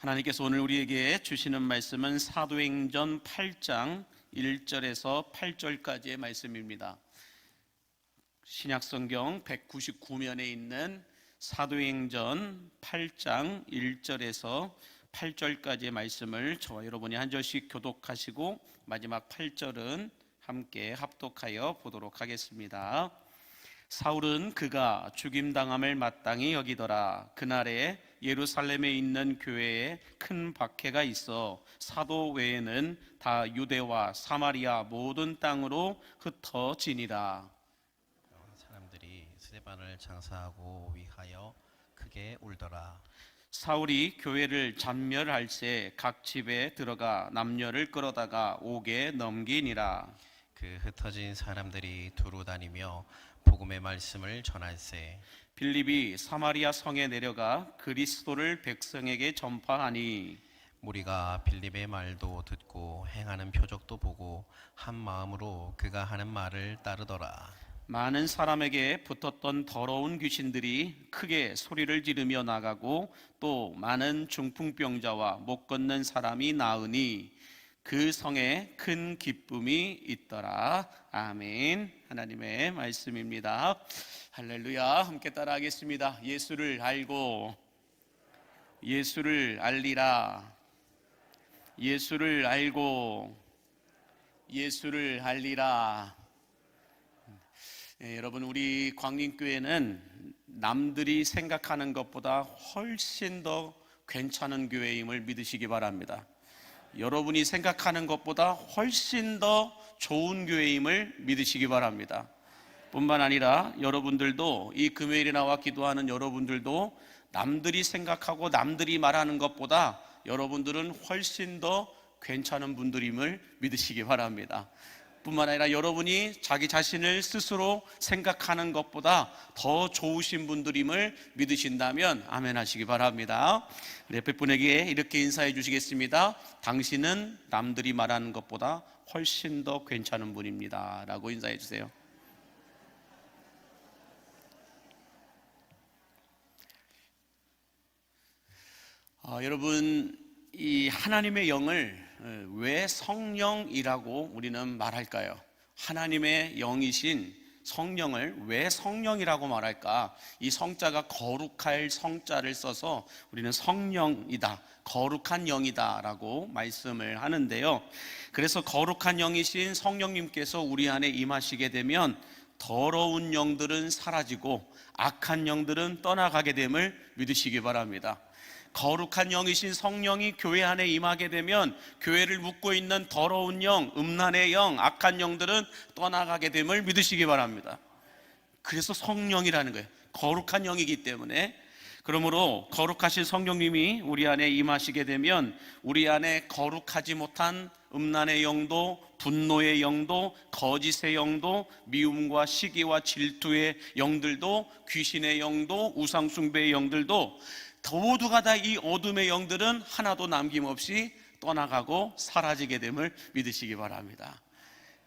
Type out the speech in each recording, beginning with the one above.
하나님께서 오늘 우리에게 주시는 말씀은 사도행전 8장 1절에서 8절까지의 말씀입니다. 신약성경 199면에 있는 사도행전 8장 1절에서 8절까지의 말씀을 저와 여러분이 한 절씩 교독하시고 마지막 8절은 함께 합독하여 보도록 하겠습니다. 사울은 그가 죽임당함을 마땅히 여기더라. 그날에 예루살렘에 있는 교회에 큰 박해가 있어 사도 외에는 다 유대와 사마리아 모든 땅으로 흩어지니라. 사람들이 스데반을 장사하고 위하여 크게 울더라. 사울이 교회를 잔멸할새 각 집에 들어가 남녀를 끌어다가 옥에 넘기니라. 그 흩어진 사람들이 두루 다니며 복음의 말씀을 전할세. 빌립이 사마리아 성에 내려가 그리스도를 백성에게 전파하니 무리가 빌립의 말도 듣고 행하는 표적도 보고 한 마음으로 그가 하는 말을 따르더라. 많은 사람에게 붙었던 더러운 귀신들이 크게 소리를 지르며 나가고 또 많은 중풍병자와 못 걷는 사람이 나으니 그 성에 큰 기쁨이 있더라. 아멘. 하나님의 말씀입니다. 할렐루야. 함께 따라하겠습니다. 예수를 알고 예수를 알리라. 예수를 알고 예수를 알리라. 여러분, 우리 광림교회는 남들이 생각하는 것보다 훨씬 더 괜찮은 교회임을 믿으시기 바랍니다. 여러분이 생각하는 것보다 훨씬 더 좋은 교회임을 믿으시기 바랍니다. 뿐만 아니라 여러분들도, 이 금요일에 나와 기도하는 여러분들도 남들이 생각하고 남들이 말하는 것보다 여러분들은 훨씬 더 괜찮은 분들임을 믿으시기 바랍니다. 뿐만 아니라 여러분이 자기 자신을 스스로 생각하는 것보다 더 좋으신 분들임을 믿으신다면 아멘 하시기 바랍니다. 옆에 분에게 이렇게 인사해 주시겠습니다. 당신은 남들이 말하는 것보다 훨씬 더 괜찮은 분입니다 라고 인사해 주세요. 여러분, 이 하나님의 영을 왜 성령이라고 우리는 말할까요? 하나님의 영이신 성령을 왜 성령이라고 말할까? 이 성자가 거룩할 성자를 써서 우리는 성령이다, 거룩한 영이다 라고 말씀을 하는데요. 그래서 거룩한 영이신 성령님께서 우리 안에 임하시게 되면 더러운 영들은 사라지고 악한 영들은 떠나가게 됨을 믿으시기 바랍니다. 거룩한 영이신 성령이 교회 안에 임하게 되면 교회를 묶고 있는 더러운 영, 음란의 영, 악한 영들은 떠나가게 됨을 믿으시기 바랍니다. 그래서 성령이라는 거예요. 거룩한 영이기 때문에. 그러므로 거룩하신 성령님이 우리 안에 임하시게 되면 우리 안에 거룩하지 못한 음란의 영도, 분노의 영도, 거짓의 영도, 미움과 시기와 질투의 영들도, 귀신의 영도, 우상숭배의 영들도 모두가 다 이 어둠의 영들은 하나도 남김없이 떠나가고 사라지게 됨을 믿으시기 바랍니다.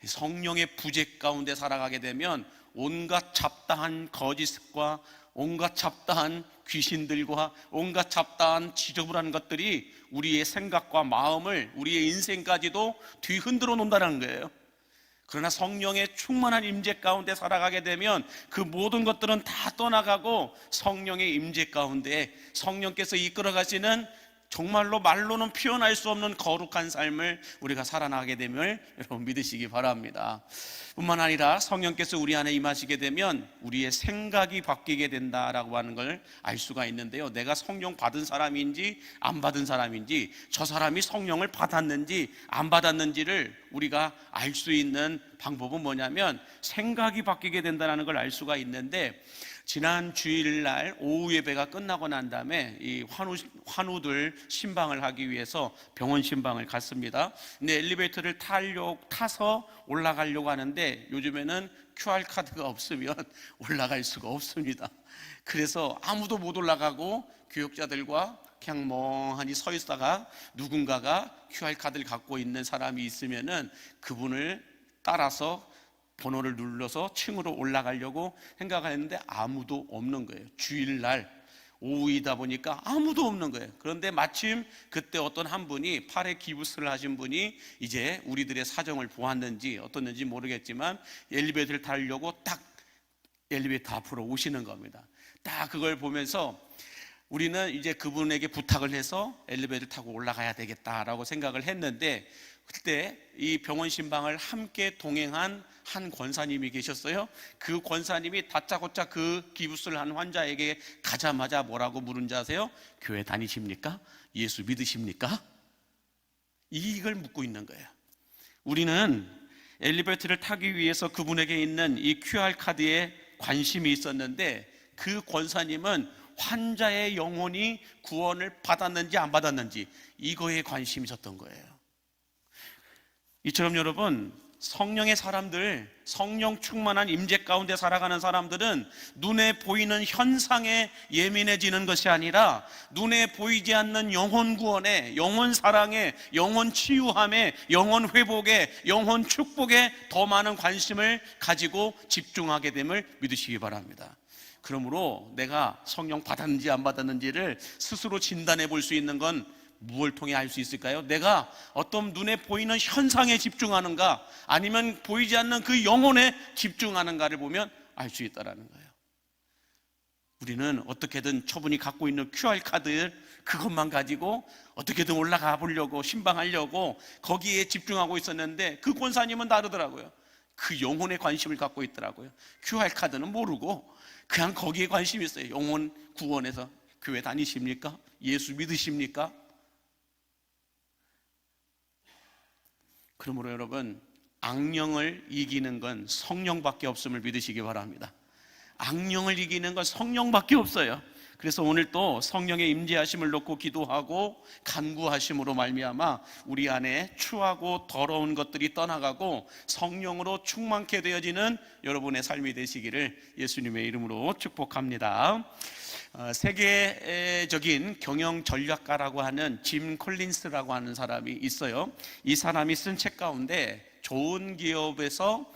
성령의 부재 가운데 살아가게 되면 온갖 잡다한 거짓과 온갖 잡다한 귀신들과 온갖 잡다한 지저분한 것들이 우리의 생각과 마음을, 우리의 인생까지도 뒤흔들어 놓는다는 거예요. 그러나 성령의 충만한 임재 가운데 살아가게 되면 그 모든 것들은 다 떠나가고 성령의 임재 가운데 성령께서 이끌어 가시는 정말로 말로는 표현할 수 없는 거룩한 삶을 우리가 살아나가게 됨을 여러분 믿으시기 바랍니다. 뿐만 아니라 성령께서 우리 안에 임하시게 되면 우리의 생각이 바뀌게 된다라고 하는 걸 알 수가 있는데요. 내가 성령 받은 사람인지 안 받은 사람인지, 저 사람이 성령을 받았는지 안 받았는지를 우리가 알 수 있는 방법은 뭐냐면 생각이 바뀌게 된다는 걸 알 수가 있는데, 지난 주일날 오후 예배가 끝나고 난 다음에 이 환우들 신방을 하기 위해서 병원 신방을 갔습니다. 근데 엘리베이터를 타서 올라가려고 하는데 요즘에는 QR카드가 없으면 올라갈 수가 없습니다. 그래서 아무도 못 올라가고 교역자들과 그냥 멍하니 서 있다가 누군가가 QR카드를 갖고 있는 사람이 있으면은 그분을 따라서 번호를 눌러서 층으로 올라가려고 생각했는데 아무도 없는 거예요. 주일날 오후이다 보니까 아무도 없는 거예요. 그런데 마침 그때 어떤 한 분이 팔에 기부스를 하신 분이 이제 우리들의 사정을 보았는지 어떻는지 모르겠지만 엘리베이터를 타려고 딱 엘리베이터 앞으로 오시는 겁니다. 딱 그걸 보면서 우리는 이제 그분에게 부탁을 해서 엘리베이터를 타고 올라가야 되겠다라고 생각을 했는데, 그때 이 병원 신방을 함께 동행한 한 권사님이 계셨어요. 그 권사님이 다짜고짜 그 기부스를 한 환자에게 가자마자 뭐라고 물은지 아세요? 교회 다니십니까? 예수 믿으십니까? 이걸 묻고 있는 거예요. 우리는 엘리베이터를 타기 위해서 그분에게 있는 이 QR카드에 관심이 있었는데, 그 권사님은 환자의 영혼이 구원을 받았는지 안 받았는지 이거에 관심이 있었던 거예요. 이처럼 여러분, 성령의 사람들, 성령 충만한 임재 가운데 살아가는 사람들은 눈에 보이는 현상에 예민해지는 것이 아니라 눈에 보이지 않는 영혼 구원에, 영혼 사랑에, 영혼 치유함에, 영혼 회복에, 영혼 축복에 더 많은 관심을 가지고 집중하게 됨을 믿으시기 바랍니다. 그러므로 내가 성령 받았는지 안 받았는지를 스스로 진단해 볼 수 있는 건 무엇을 통해 알 수 있을까요? 내가 어떤 눈에 보이는 현상에 집중하는가, 아니면 보이지 않는 그 영혼에 집중하는가를 보면 알 수 있다는 거예요. 우리는 어떻게든 저분이 갖고 있는 QR카드 그것만 가지고 어떻게든 올라가 보려고, 신방하려고 거기에 집중하고 있었는데, 그 권사님은 다르더라고요. 그 영혼에 관심을 갖고 있더라고요. QR카드는 모르고 그냥 거기에 관심이 있어요. 영혼 구원에서 교회 다니십니까? 예수 믿으십니까? 그러므로 여러분, 악령을 이기는 건 성령밖에 없음을 믿으시기 바랍니다. 악령을 이기는 건 성령밖에 없어요. 그래서 오늘 또 성령의 임재하심을 놓고 기도하고 간구하심으로 말미암아 우리 안에 추하고 더러운 것들이 떠나가고 성령으로 충만케 되어지는 여러분의 삶이 되시기를 예수님의 이름으로 축복합니다. 세계적인 경영 전략가라고 하는 짐 콜린스라고 하는 사람이 있어요. 이 사람이 쓴 책 가운데 좋은 기업에서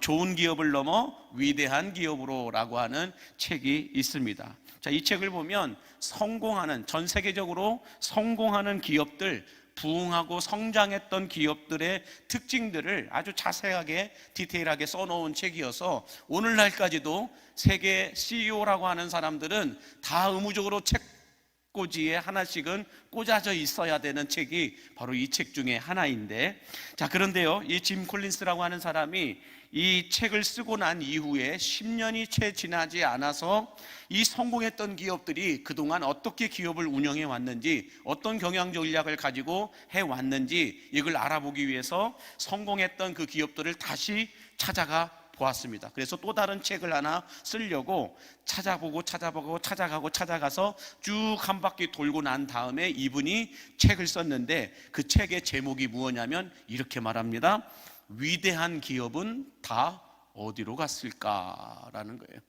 좋은 기업을 넘어 위대한 기업으로라고 하는 책이 있습니다. 자, 이 책을 보면 성공하는, 전 세계적으로 성공하는 기업들, 부흥하고 성장했던 기업들의 특징들을 아주 자세하게 디테일하게 써놓은 책이어서 오늘날까지도 세계 CEO라고 하는 사람들은 다 의무적으로 책꽂이에 하나씩은 꽂아져 있어야 되는 책이 바로 이 책 중에 하나인데, 자, 그런데요, 이 짐 콜린스라고 하는 사람이 이 책을 쓰고 난 이후에 10년이 채 지나지 않아서 이 성공했던 기업들이 그동안 어떻게 기업을 운영해 왔는지, 어떤 경영 전략을 가지고 해 왔는지 이걸 알아보기 위해서 성공했던 그 기업들을 다시 찾아가 보았습니다. 그래서 또 다른 책을 하나 쓰려고 찾아가서 쭉 한 바퀴 돌고 난 다음에 이분이 책을 썼는데, 그 책의 제목이 무엇냐면 이렇게 말합니다. 위대한 기업은 다 어디로 갔을까라는 거예요.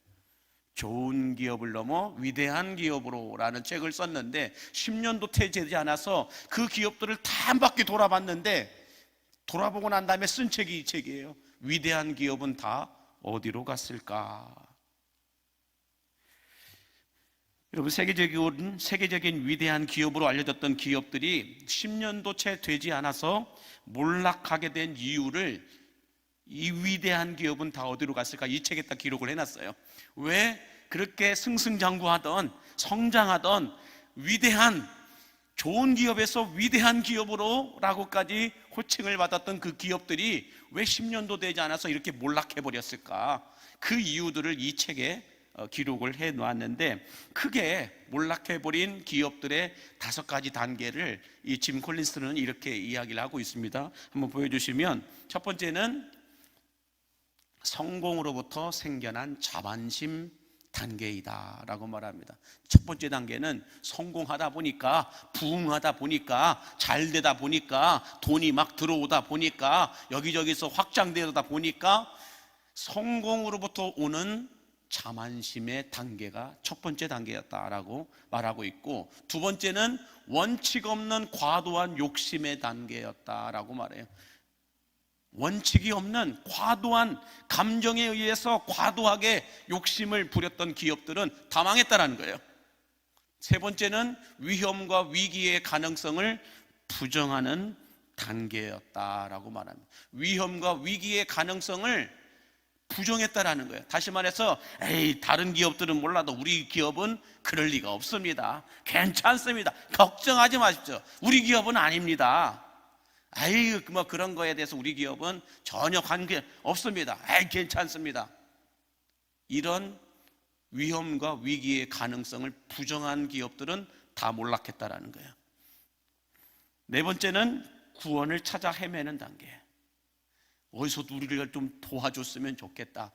좋은 기업을 넘어 위대한 기업으로 라는 책을 썼는데 10년도 되지 않아서 그 기업들을 다 한 바퀴 돌아봤는데, 돌아보고 난 다음에 쓴 책이 이 책이에요. 위대한 기업은 다 어디로 갔을까? 여러분, 세계적인 위대한 기업으로 알려졌던 기업들이 10년도 채 되지 않아서 몰락하게 된 이유를, 이 위대한 기업은 다 어디로 갔을까? 이 책에 딱 기록을 해놨어요. 왜 그렇게 승승장구하던, 성장하던 위대한, 좋은 기업에서 위대한 기업으로 라고까지 호칭을 받았던 그 기업들이 왜 10년도 되지 않아서 이렇게 몰락해버렸을까? 그 이유들을 이 책에 기록을 해 놓았는데, 크게 몰락해버린 기업들의 5가지 단계를 이 짐 콜린스는 이렇게 이야기를 하고 있습니다. 한번 보여주시면, 첫 번째는 성공으로부터 생겨난 자만심 단계이다 라고 말합니다. 첫 번째 단계는 성공하다 보니까, 부흥하다 보니까, 잘 되다 보니까, 돈이 막 들어오다 보니까, 여기저기서 확장되다 보니까 성공으로부터 오는 자만심의 단계가 첫 번째 단계였다라고 말하고 있고, 두 번째는 원칙 없는 과도한 욕심의 단계였다라고 말해요. 원칙이 없는 과도한 감정에 의해서 과도하게 욕심을 부렸던 기업들은 다 망했다라는 거예요. 세 번째는 위험과 위기의 가능성을 부정하는 단계였다라고 말합니다. 위험과 위기의 가능성을 부정했다라는 거예요. 다시 말해서 다른 기업들은 몰라도 우리 기업은 그럴 리가 없습니다. 괜찮습니다. 걱정하지 마십시오. 우리 기업은 아닙니다. 뭐 그런 거에 대해서 우리 기업은 전혀 관계 없습니다. 괜찮습니다. 이런 위험과 위기의 가능성을 부정한 기업들은 다 몰락했다라는 거예요. 네 번째는 구원을 찾아 헤매는 단계. 어디서도 우리를 좀 도와줬으면 좋겠다.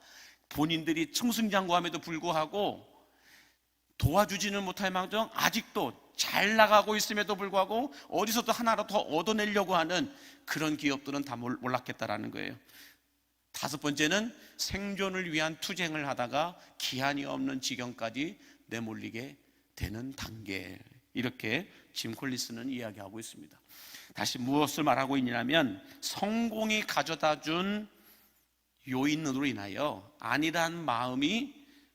본인들이 승승장구함에도 불구하고 도와주지는 못할 망정 아직도 잘 나가고 있음에도 불구하고 어디서도 하나라도 더 얻어내려고 하는 그런 기업들은 다 몰락했다라는 거예요. 다섯 번째는 생존을 위한 투쟁을 하다가 기한이 없는 지경까지 내몰리게 되는 단계. 이렇게 짐 콜린스는 이야기하고 있습니다. 다시 무엇을 말하고 있냐면 성공이 가져다 준 요인으로 인하여 안일한 마음이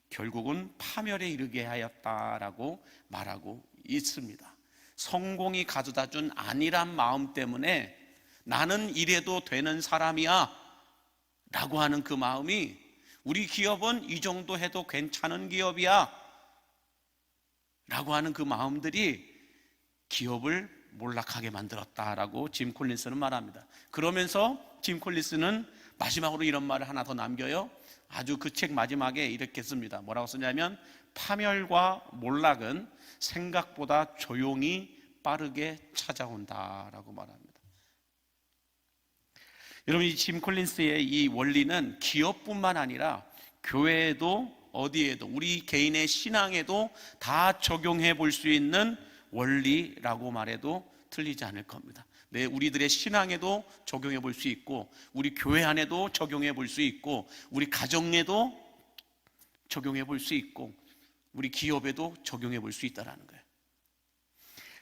결국은 파멸에 이르게 하였다라고 말하고 있습니다. 성공이 가져다 준 안일한 마음 때문에 나는 이래도 되는 사람이야 라고 하는 그 마음이, 우리 기업은 이 정도 해도 괜찮은 기업이야 라고 하는 그 마음들이 기업을 몰락하게 만들었다라고 짐 콜린스는 말합니다. 그러면서 짐 콜린스는 마지막으로 이런 말을 하나 더 남겨요. 아주 그 책 마지막에 이렇게 씁니다. 뭐라고 쓰냐면 파멸과 몰락은 생각보다 조용히 빠르게 찾아온다라고 말합니다. 여러분, 이 짐 콜린스의 이 원리는 기업뿐만 아니라 교회에도 어디에도 우리 개인의 신앙에도 다 적용해 볼 수 있는 원리라고 말해도 틀리지 않을 겁니다. 네, 우리들의 신앙에도 적용해 볼 수 있고, 우리 교회 안에도 적용해 볼 수 있고, 우리 가정에도 적용해 볼 수 있고, 우리 기업에도 적용해 볼 수 있다는 거예요.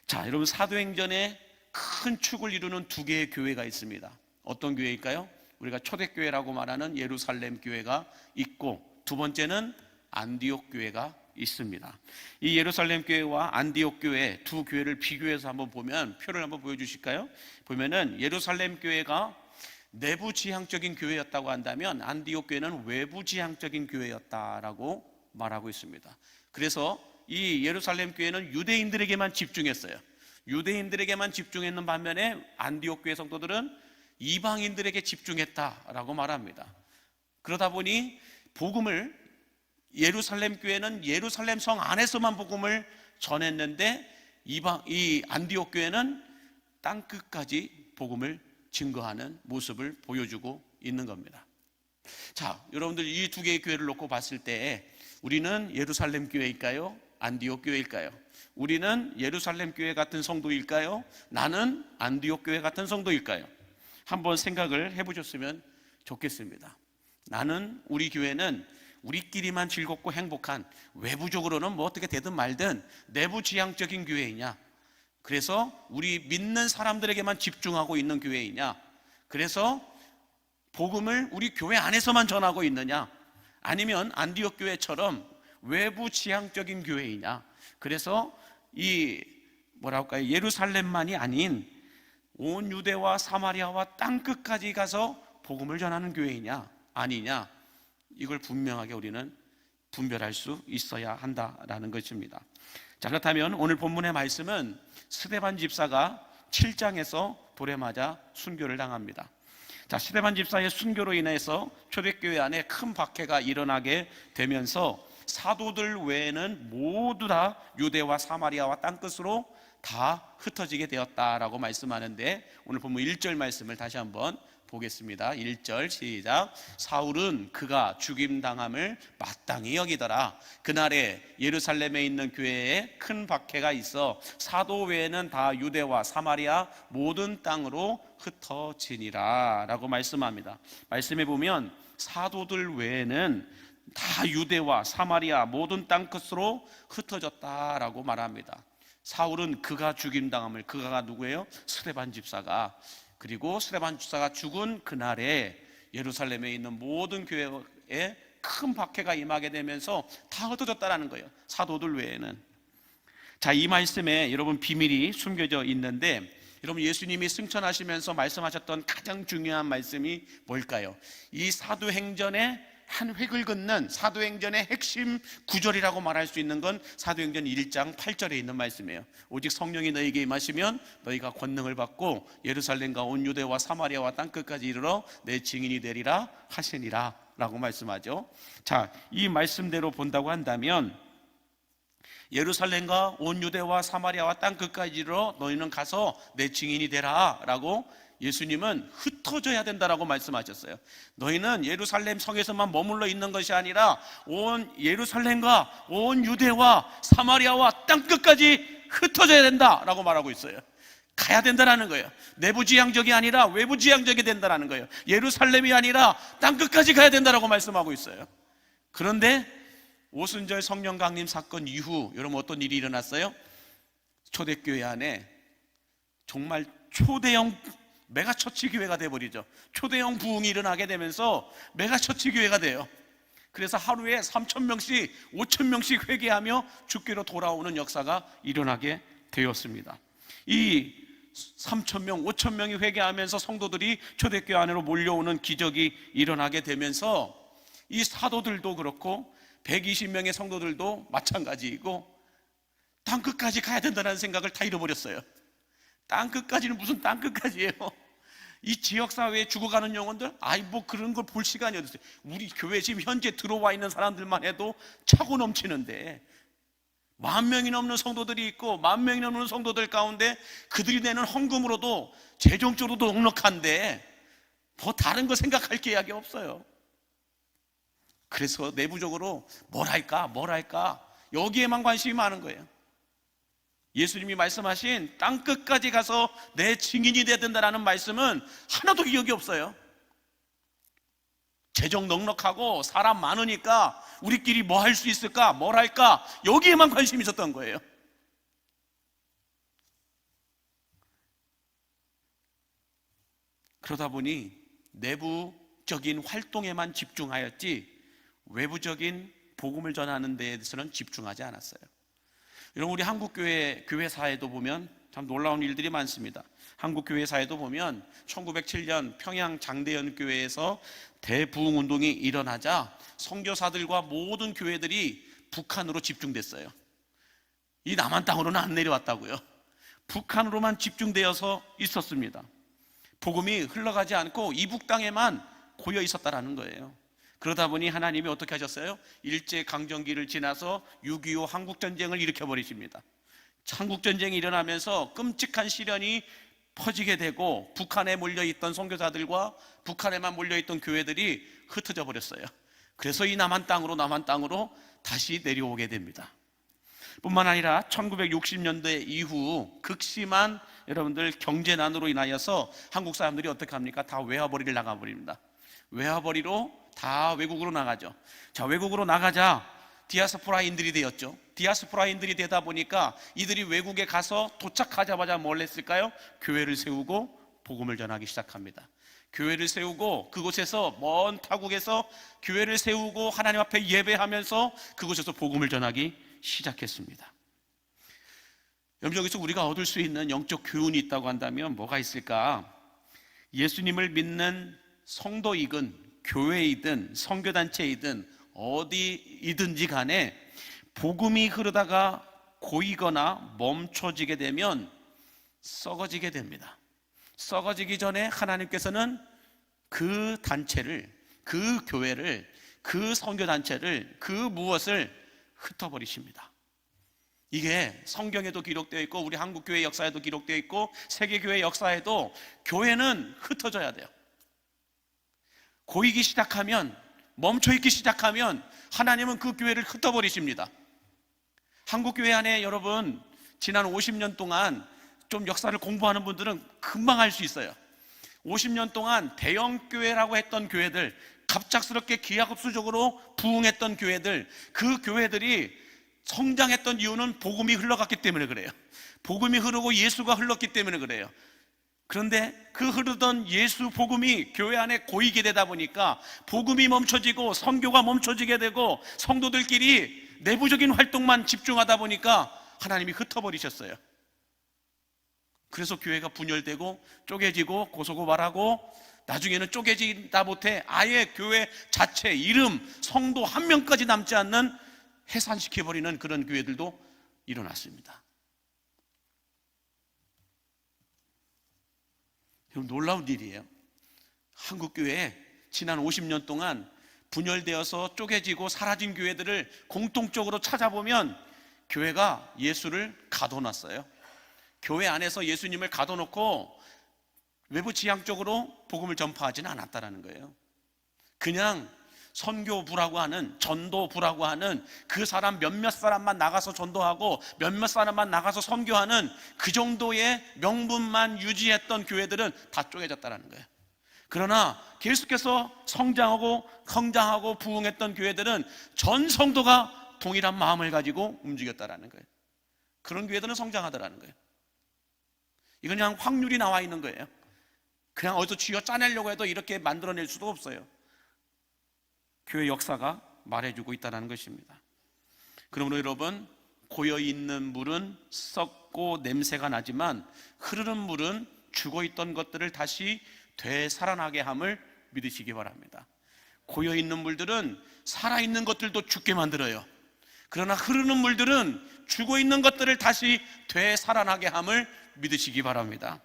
자, 여러분, 사도행전에 큰 축을 이루는 두 개의 교회가 있습니다. 어떤 교회일까요? 우리가 초대교회라고 말하는 예루살렘 교회가 있고, 두 번째는 안디옥 교회가 있습니다. 이 예루살렘 교회와 안디옥 교회 두 교회를 비교해서 한번 보면, 표를 한번 보여주실까요? 보면은 예루살렘 교회가 내부 지향적인 교회였다고 한다면 안디옥 교회는 외부 지향적인 교회였다라고 말하고 있습니다. 그래서 이 예루살렘 교회는 유대인들에게만 집중했어요. 유대인들에게만 집중했는 반면에 안디옥 교회 성도들은 이방인들에게 집중했다라고 말합니다. 그러다 보니 복음을, 예루살렘 교회는 예루살렘 성 안에서만 복음을 전했는데 이 안디옥 교회는 땅 끝까지 복음을 증거하는 모습을 보여주고 있는 겁니다. 자, 여러분들 이 두 개의 교회를 놓고 봤을 때 우리는 예루살렘 교회일까요? 안디옥 교회일까요? 우리는 예루살렘 교회 같은 성도일까요? 나는 안디옥 교회 같은 성도일까요? 한번 생각을 해보셨으면 좋겠습니다. 나는, 우리 교회는 우리끼리만 즐겁고 행복한, 외부적으로는 뭐 어떻게 되든 말든 내부 지향적인 교회이냐? 그래서 우리 믿는 사람들에게만 집중하고 있는 교회이냐? 그래서 복음을 우리 교회 안에서만 전하고 있느냐? 아니면 안디옥 교회처럼 외부 지향적인 교회이냐? 그래서 이 예루살렘만이 아닌 온 유대와 사마리아와 땅 끝까지 가서 복음을 전하는 교회이냐 아니냐, 이걸 분명하게 우리는 분별할 수 있어야 한다라는 것입니다. 자, 그렇다면 오늘 본문의 말씀은 스데반 집사가 7장에서 돌에 맞아 순교를 당합니다. 자, 스데반 집사의 순교로 인해서 초대교회 안에 큰 박해가 일어나게 되면서 사도들 외에는 모두 다 유대와 사마리아와 땅끝으로 다 흩어지게 되었다라고 말씀하는데, 오늘 본문 1절 말씀을 다시 한번 보겠습니다. 1절 시작. 사울은 그가 죽임당함을 마땅히 여기더라. 그날에 예루살렘에 있는 교회에 큰 박해가 있어 사도 외에는 다 유대와 사마리아 모든 땅으로 흩어지니라 라고 말씀합니다. 말씀해 보면 사도들 외에는 다 유대와 사마리아 모든 땅끝으로 흩어졌다라고 말합니다. 사울은 그가 죽임당함을, 그가 누구예요? 스데반 집사가. 그리고 스데반 집사가 죽은 그날에 예루살렘에 있는 모든 교회에 큰 박해가 임하게 되면서 다 흩어졌다라는 거예요, 사도들 외에는. 자, 이 말씀에 여러분 비밀이 숨겨져 있는데, 여러분 예수님이 승천하시면서 말씀하셨던 가장 중요한 말씀이 뭘까요? 이 사도행전의 한 획을 긋는 사도행전의 핵심 구절이라고 말할 수 있는 건 사도행전 1장 8절에 있는 말씀이에요. 오직 성령이 너희에게 임하시면 너희가 권능을 받고 예루살렘과 온 유대와 사마리아와 땅끝까지 이르러 내 증인이 되리라 하시니라 라고 말씀하죠. 자, 이 말씀대로 본다고 한다면 예루살렘과 온 유대와 사마리아와 땅끝까지 이르러 너희는 가서 내 증인이 되라 라고 예수님은 흩어져야 된다라고 말씀하셨어요. 너희는 예루살렘 성에서만 머물러 있는 것이 아니라 온 예루살렘과 온 유대와 사마리아와 땅끝까지 흩어져야 된다라고 말하고 있어요. 가야 된다라는 거예요. 내부지향적이 아니라 외부지향적이 된다라는 거예요. 예루살렘이 아니라 땅끝까지 가야 된다라고 말씀하고 있어요. 그런데 오순절 성령 강림 사건 이후 여러분 어떤 일이 일어났어요? 초대교회 안에 정말 초대형 메가처치 교회가 돼버리죠. 초대형 부흥이 일어나게 되면서 메가처치 교회가 돼요. 그래서 하루에 3,000명씩 5,000명씩 회개하며 주께로 돌아오는 역사가 일어나게 되었습니다. 이 3,000명 5,000명이 회개하면서 성도들이 초대교회 안으로 몰려오는 기적이 일어나게 되면서 이 사도들도 그렇고 120명의 성도들도 마찬가지이고 땅끝까지 가야 된다는 생각을 다 잃어버렸어요. 땅끝까지는 무슨 땅끝까지예요? 이 지역사회에 죽어가는 영혼들, 뭐 그런 걸 볼 시간이 어디 있어요? 우리 교회 지금 현재 들어와 있는 사람들만 해도 차고 넘치는데 10,000명이 넘는 성도들이 있고 10,000명이 넘는 성도들 가운데 그들이 내는 헌금으로도 재정적으로도 넉넉한데 더 다른 거 생각할 계약이 없어요. 그래서 내부적으로 뭘 할까 여기에만 관심이 많은 거예요. 예수님이 말씀하신 땅끝까지 가서 내 증인이 되어야 된다는 말씀은 하나도 기억이 없어요. 재정 넉넉하고 사람 많으니까 우리끼리 뭐 할 수 있을까, 뭘 할까, 여기에만 관심이 있었던 거예요. 그러다 보니 내부적인 활동에만 집중하였지 외부적인 복음을 전하는 데에서는 집중하지 않았어요. 여러분 우리 한국교회 교회사에도 보면 참 놀라운 일들이 많습니다. 한국교회사에도 보면 1907년 평양 장대현 교회에서 대부흥운동이 일어나자 선교사들과 모든 교회들이 북한으로 집중됐어요. 이 남한 땅으로는 안 내려왔다고요. 북한으로만 집중되어서 있었습니다. 복음이 흘러가지 않고 이북 땅에만 고여 있었다라는 거예요. 그러다 보니 하나님이 어떻게 하셨어요? 일제강점기를 지나서 6.25 한국전쟁을 일으켜버리십니다. 한국전쟁이 일어나면서 끔찍한 시련이 퍼지게 되고 북한에 몰려있던 선교사들과 북한에만 몰려있던 교회들이 흩어져 버렸어요. 그래서 이 남한 땅으로 다시 내려오게 됩니다. 뿐만 아니라 1960년대 이후 극심한 여러분들 경제난으로 인하여서 한국 사람들이 어떻게 합니까? 다 외화벌이를 나가버립니다. 외화벌이로 다 외국으로 나가죠. 자, 외국으로 나가자 디아스포라인들이 되었죠. 디아스포라인들이 되다 보니까 이들이 외국에 가서 도착하자마자 뭘 했을까요? 교회를 세우고 복음을 전하기 시작합니다. 교회를 세우고 그곳에서 먼 타국에서 교회를 세우고 하나님 앞에 예배하면서 그곳에서 복음을 전하기 시작했습니다. 여기서 우리가 얻을 수 있는 영적 교훈이 있다고 한다면 뭐가 있을까? 예수님을 믿는 성도이든 교회이든 선교단체이든 어디이든지 간에 복음이 흐르다가 고이거나 멈춰지게 되면 썩어지게 됩니다. 썩어지기 전에 하나님께서는 그 단체를, 그 교회를, 그 선교단체를, 그 무엇을 흩어버리십니다. 이게 성경에도 기록되어 있고 우리 한국교회 역사에도 기록되어 있고 세계교회 역사에도 교회는 흩어져야 돼요. 고이기 시작하면, 멈춰있기 시작하면 하나님은 그 교회를 흩어버리십니다. 한국교회 안에 여러분 지난 50년 동안 좀 역사를 공부하는 분들은 금방 알 수 있어요. 50년 동안 대형교회라고 했던 교회들, 갑작스럽게 기하급수적으로 부흥했던 교회들, 그 교회들이 성장했던 이유는 복음이 흘러갔기 때문에 그래요. 복음이 흐르고 예수가 흘렀기 때문에 그래요. 그런데 그 흐르던 예수 복음이 교회 안에 고이게 되다 보니까 복음이 멈춰지고 선교가 멈춰지게 되고 성도들끼리 내부적인 활동만 집중하다 보니까 하나님이 흩어버리셨어요. 그래서 교회가 분열되고 쪼개지고 고소고발하고 나중에는 쪼개지다 못해 아예 교회 자체 이름 성도 한 명까지 남지 않는 해산시켜버리는 그런 교회들도 일어났습니다. 놀라운 일이에요. 한국교회에 지난 50년 동안 분열되어서 쪼개지고 사라진 교회들을 공통적으로 찾아보면 교회가 예수를 가둬놨어요. 교회 안에서 예수님을 가둬놓고 외부 지향적으로 복음을 전파하지는 않았다는 거예요. 그냥 선교부라고 하는, 전도부라고 하는 그 사람 몇몇 사람만 나가서 전도하고 몇몇 사람만 나가서 선교하는 그 정도의 명분만 유지했던 교회들은 다 쪼개졌다는 거예요. 그러나 계속해서 성장하고 부흥했던 교회들은 전 성도가 동일한 마음을 가지고 움직였다는 거예요. 그런 교회들은 성장하더라는 거예요. 이건 그냥 확률이 나와 있는 거예요. 그냥 어디서 쥐어 짜내려고 해도 이렇게 만들어낼 수도 없어요. 교회 역사가 말해주고 있다는 것입니다. 그러므로 여러분, 고여있는 물은 썩고 냄새가 나지만 흐르는 물은 죽어있던 것들을 다시 되살아나게 함을 믿으시기 바랍니다. 고여있는 물들은 살아있는 것들도 죽게 만들어요. 그러나 흐르는 물들은 죽어있는 것들을 다시 되살아나게 함을 믿으시기 바랍니다.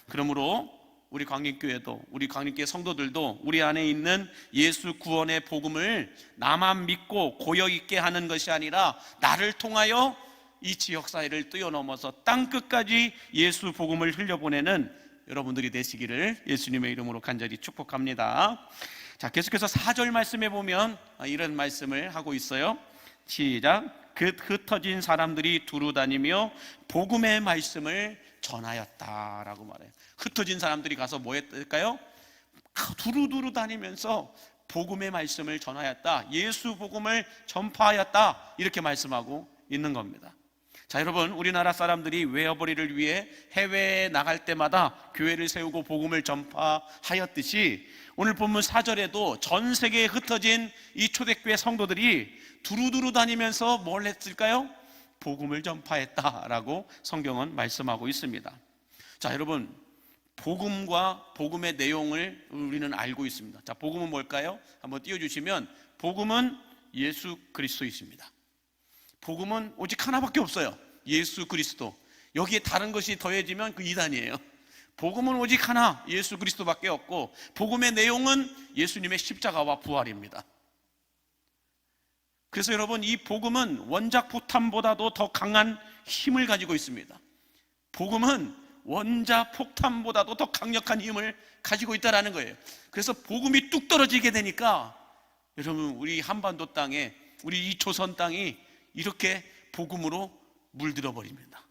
그러므로 우리 광림교회도, 우리 광림교회 성도들도 우리 안에 있는 예수 구원의 복음을 나만 믿고 고여있게 하는 것이 아니라 나를 통하여 이 지역사회를 뛰어넘어서 땅끝까지 예수 복음을 흘려보내는 여러분들이 되시기를 예수님의 이름으로 간절히 축복합니다. 자, 계속해서 4절 말씀에 보면 이런 말씀을 하고 있어요. 시작. 그 흩어진 사람들이 두루 다니며 복음의 말씀을 전하였다라고 말해요. 흩어진 사람들이 가서 뭐 했을까요? 두루두루 다니면서 복음의 말씀을 전하였다, 예수 복음을 전파하였다, 이렇게 말씀하고 있는 겁니다. 자, 여러분, 우리나라 사람들이 외어버리를 위해 해외에 나갈 때마다 교회를 세우고 복음을 전파하였듯이 오늘 본문 4절에도 전 세계에 흩어진 이 초대교회 성도들이 두루두루 다니면서 뭘 했을까요? 복음을 전파했다라고 성경은 말씀하고 있습니다. 자, 여러분, 복음과 복음의 내용을 우리는 알고 있습니다. 자, 복음은 뭘까요? 한번 띄워주시면, 복음은 예수 그리스도이십니다. 복음은 오직 하나밖에 없어요. 예수 그리스도. 여기에 다른 것이 더해지면 그 이단이에요. 복음은 오직 하나, 예수 그리스도밖에 없고, 복음의 내용은 예수님의 십자가와 부활입니다. 그래서 여러분, 이 복음은 원작 폭탄보다도 더 강한 힘을 가지고 있습니다. 복음은 원자 폭탄보다도 더 강력한 힘을 가지고 있다는 거예요. 그래서 복음이 뚝 떨어지게 되니까 여러분, 우리 한반도 땅에, 우리 이 조선 땅이 이렇게 복음으로 물들어 버립니다.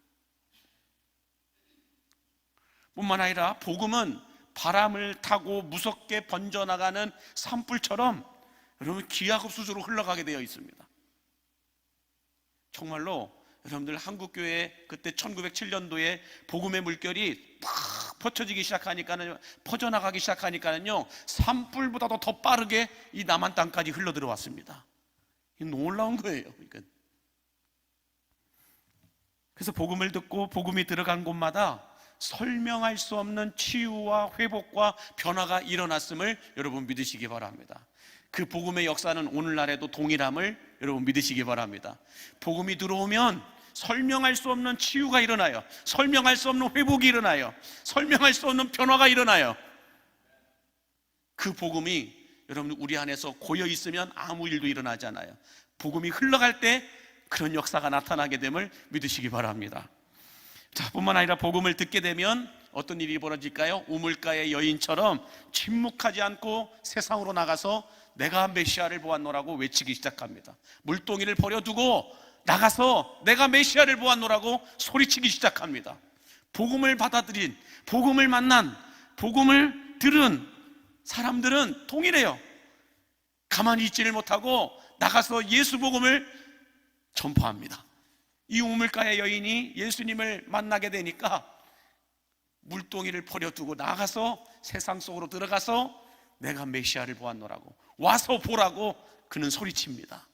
뿐만 아니라 복음은 바람을 타고 무섭게 번져나가는 산불처럼 여러분 기하급수적으로 흘러가게 되어 있습니다. 정말로 여러분들, 한국교회 그때 1907년도에 복음의 물결이 팍 퍼져나가기 시작하니까는요, 산불보다도 더 빠르게 이 남한 땅까지 흘러 들어왔습니다. 이게 놀라운 거예요. 그래서 복음을 듣고 복음이 들어간 곳마다 설명할 수 없는 치유와 회복과 변화가 일어났음을 여러분 믿으시기 바랍니다. 그 복음의 역사는 오늘날에도 동일함을 여러분 믿으시기 바랍니다. 복음이 들어오면 설명할 수 없는 치유가 일어나요. 설명할 수 없는 회복이 일어나요. 설명할 수 없는 변화가 일어나요. 그 복음이 여러분 우리 안에서 고여 있으면 아무 일도 일어나지 않아요. 복음이 흘러갈 때 그런 역사가 나타나게 됨을 믿으시기 바랍니다. 자, 뿐만 아니라 복음을 듣게 되면 어떤 일이 벌어질까요? 우물가의 여인처럼 침묵하지 않고 세상으로 나가서 내가 메시아를 보았노라고 외치기 시작합니다. 물동이를 버려두고 나가서 내가 메시아를 보았노라고 소리치기 시작합니다. 복음을 받아들인, 복음을 만난, 복음을 들은 사람들은 동일해요. 가만히 있지를 못하고 나가서 예수 복음을 전파합니다. 이 우물가의 여인이 예수님을 만나게 되니까 물동이를 버려두고 나가서 세상 속으로 들어가서 내가 메시아를 보았노라고, 와서 보라고 그는 소리칩니다.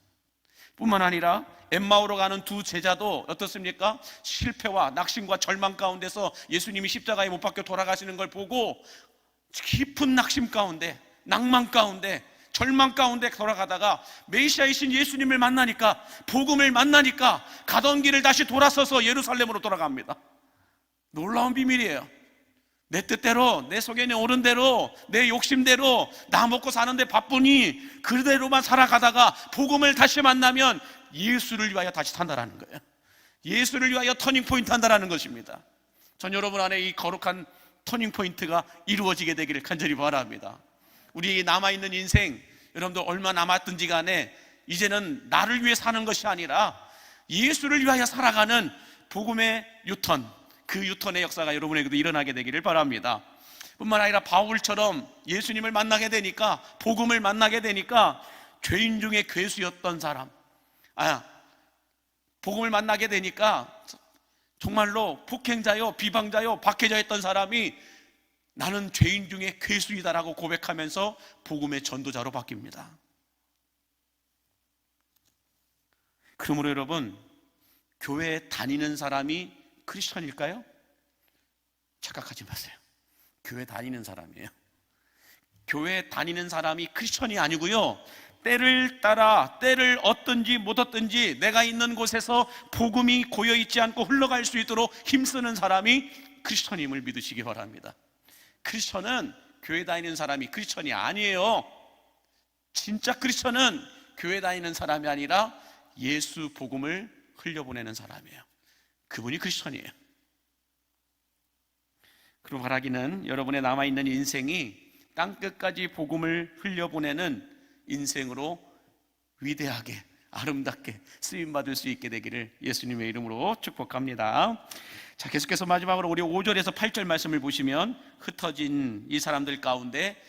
뿐만 아니라 엠마오로 가는 두 제자도 어떻습니까? 실패와 낙심과 절망 가운데서 예수님이 십자가에 못 박혀 돌아가시는 걸 보고 깊은 낙심 가운데, 낭만 가운데, 절망 가운데 돌아가다가 메시아이신 예수님을 만나니까, 복음을 만나니까 가던 길을 다시 돌아서서 예루살렘으로 돌아갑니다. 놀라운 비밀이에요. 내 뜻대로, 내 속에 오른 대로, 내 욕심대로 나 먹고 사는데 바쁘니 그대로만 살아가다가 복음을 다시 만나면 예수를 위하여 다시 산다라는 거예요. 예수를 위하여 터닝포인트 한다라는 것입니다. 전 여러분 안에 이 거룩한 터닝포인트가 이루어지게 되기를 간절히 바랍니다. 우리 남아있는 인생, 여러분들 얼마 남았든지 간에 이제는 나를 위해 사는 것이 아니라 예수를 위하여 살아가는 복음의 유턴, 그 유턴의 역사가 여러분에게도 일어나게 되기를 바랍니다. 뿐만 아니라 바울처럼 예수님을 만나게 되니까, 복음을 만나게 되니까 죄인 중에 괴수였던 사람, 복음을 만나게 되니까 정말로 폭행자요, 비방자요, 박해자였던 사람이 나는 죄인 중에 괴수이다라고 고백하면서 복음의 전도자로 바뀝니다. 그러므로 여러분, 교회에 다니는 사람이 크리스천일까요? 착각하지 마세요. 교회 다니는 사람이에요. 교회 다니는 사람이 크리스천이 아니고요, 때를 따라, 때를 얻든지 못 얻든지 내가 있는 곳에서 복음이 고여있지 않고 흘러갈 수 있도록 힘쓰는 사람이 크리스천임을 믿으시기 바랍니다. 크리스천은 교회 다니는 사람이 크리스천이 아니에요. 진짜 크리스천은 교회 다니는 사람이 아니라 예수 복음을 흘려보내는 사람이에요. 그분이 크리스천이에요. 그리고 바라기는 여러분의 남아있는 인생이 땅끝까지 복음을 흘려보내는 인생으로 위대하게, 아름답게 쓰임받을 수 있게 되기를 예수님의 이름으로 축복합니다. 자, 계속해서 마지막으로 우리 5절에서 8절 말씀을 보시면 흩어진 이 사람들 가운데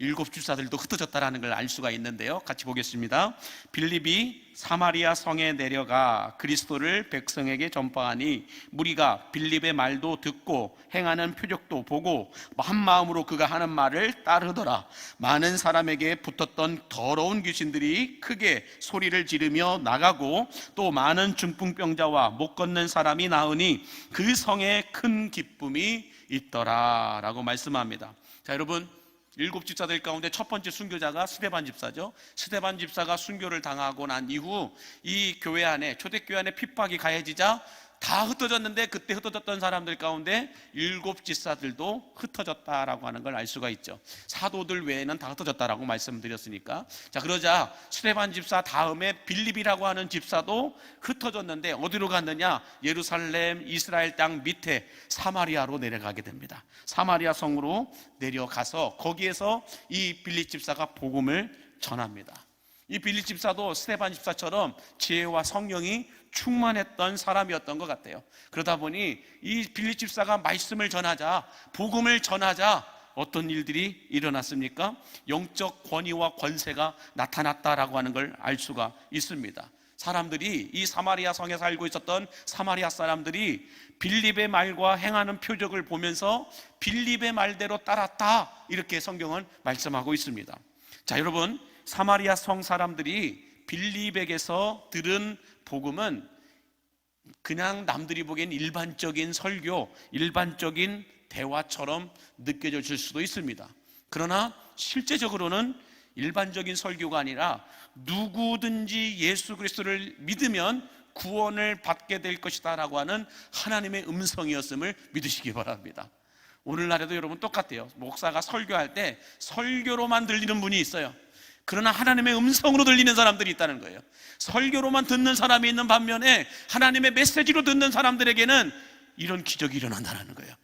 일곱 집사들도 흩어졌다라는 걸 알 수가 있는데요, 같이 보겠습니다. 빌립이 사마리아 성에 내려가 그리스도를 백성에게 전파하니 무리가 빌립의 말도 듣고 행하는 표적도 보고 한 마음으로 그가 하는 말을 따르더라. 많은 사람에게 붙었던 더러운 귀신들이 크게 소리를 지르며 나가고 또 많은 중풍병자와 못 걷는 사람이 나으니 그 성에 큰 기쁨이 있더라 라고 말씀합니다. 자, 여러분, 일곱 집사들 가운데 첫 번째 순교자가 스데반 집사죠. 스데반 집사가 순교를 당하고 난 이후 이 교회 안에, 초대교회 안에 핍박이 가해지자 다 흩어졌는데, 그때 흩어졌던 사람들 가운데 일곱 집사들도 흩어졌다라고 하는 걸 알 수가 있죠. 사도들 외에는 다 흩어졌다라고 말씀드렸으니까. 자, 그러자 스데반 집사 다음에 빌립이라고 하는 집사도 흩어졌는데 어디로 갔느냐? 예루살렘, 이스라엘 땅 밑에 사마리아로 내려가게 됩니다. 사마리아 성으로 내려가서 거기에서 이 빌립 집사가 복음을 전합니다. 이 빌립 집사도 스데반 집사처럼 지혜와 성령이 충만했던 사람이었던 것 같아요. 그러다 보니 이 빌립 집사가 말씀을 전하자, 복음을 전하자 어떤 일들이 일어났습니까? 영적 권위와 권세가 나타났다라고 하는 걸 알 수가 있습니다. 사람들이, 이 사마리아 성에 살고 있었던 사마리아 사람들이 빌립의 말과 행하는 표적을 보면서 빌립의 말대로 따랐다, 이렇게 성경은 말씀하고 있습니다. 자, 여러분, 사마리아 성 사람들이 빌립에게서 들은 복음은 그냥 남들이 보기엔 일반적인 설교, 일반적인 대화처럼 느껴질 수도 있습니다. 그러나 실제적으로는 일반적인 설교가 아니라 누구든지 예수 그리스도를 믿으면 구원을 받게 될 것이다 라고 하는 하나님의 음성이었음을 믿으시기 바랍니다. 오늘날에도 여러분 똑같아요. 목사가 설교할 때 설교로만 들리는 분이 있어요. 그러나 하나님의 음성으로 들리는 사람들이 있다는 거예요. 설교로만 듣는 사람이 있는 반면에 하나님의 메시지로 듣는 사람들에게는 이런 기적이 일어난다는 거예요.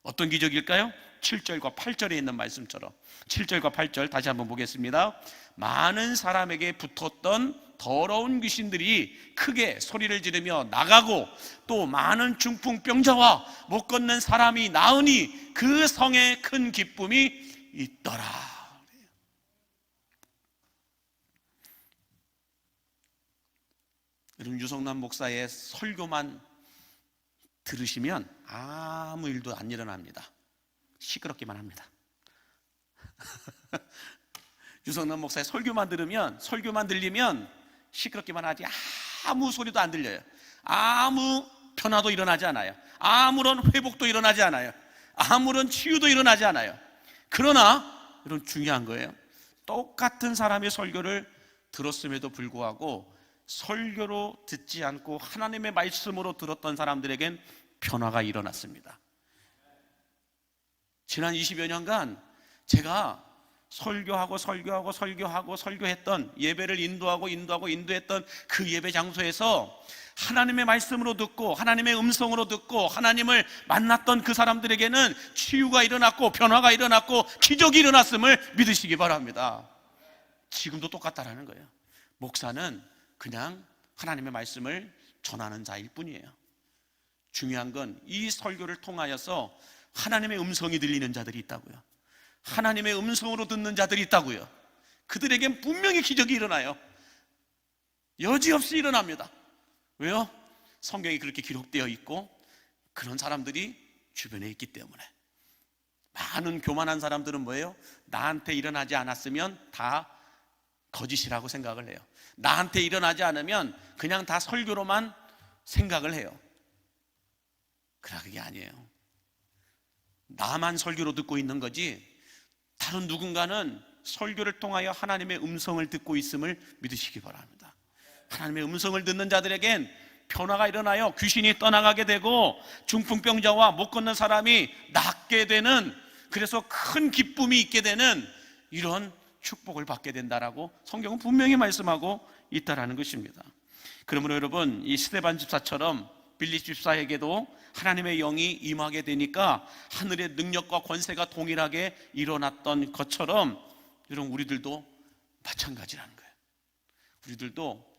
어떤 기적일까요? 7절과 8절에 있는 말씀처럼. 7절과 8절 다시 한번 보겠습니다. 많은 사람에게 붙었던 더러운 귀신들이 크게 소리를 지르며 나가고 또 많은 중풍병자와 못 걷는 사람이 나으니 그 성에 큰 기쁨이 있더라. 여러분, 유성남 목사의 설교만 들으시면 아무 일도 안 일어납니다. 시끄럽기만 합니다. 유성남 목사의 설교만 들리면 시끄럽기만 하지 아무 소리도 안 들려요. 아무 변화도 일어나지 않아요. 아무런 회복도 일어나지 않아요. 아무런 치유도 일어나지 않아요. 그러나 이런 중요한 거예요. 똑같은 사람의 설교를 들었음에도 불구하고 설교로 듣지 않고 하나님의 말씀으로 들었던 사람들에겐 변화가 일어났습니다. 지난 20여 년간 제가 설교했던 예배를 인도했던 그 예배 장소에서 하나님의 말씀으로 듣고 하나님의 음성으로 듣고 하나님을 만났던 그 사람들에게는 치유가 일어났고 변화가 일어났고 기적이 일어났음을 믿으시기 바랍니다. 지금도 똑같다라는 거예요. 목사는 그냥 하나님의 말씀을 전하는 자일 뿐이에요. 중요한 건 이 설교를 통하여서 하나님의 음성이 들리는 자들이 있다고요. 하나님의 음성으로 듣는 자들이 있다고요. 그들에겐 분명히 기적이 일어나요. 여지없이 일어납니다. 왜요? 성경이 그렇게 기록되어 있고 그런 사람들이 주변에 있기 때문에. 많은 교만한 사람들은 뭐예요? 나한테 일어나지 않았으면 다 거짓이라고 생각을 해요. 나한테 일어나지 않으면 그냥 다 설교로만 생각을 해요. 그러나 그게 아니에요. 나만 설교로 듣고 있는 거지 다른 누군가는 설교를 통하여 하나님의 음성을 듣고 있음을 믿으시기 바랍니다. 하나님의 음성을 듣는 자들에겐 변화가 일어나요. 귀신이 떠나가게 되고 중풍병자와 못 걷는 사람이 낫게 되는, 그래서 큰 기쁨이 있게 되는 이런 축복을 받게 된다라고 성경은 분명히 말씀하고 있다라는 것입니다. 그러므로 여러분, 이 스데반 집사처럼 빌립 집사에게도 하나님의 영이 임하게 되니까 하늘의 능력과 권세가 동일하게 일어났던 것처럼 여러분, 우리들도 마찬가지라는 거예요. 우리들도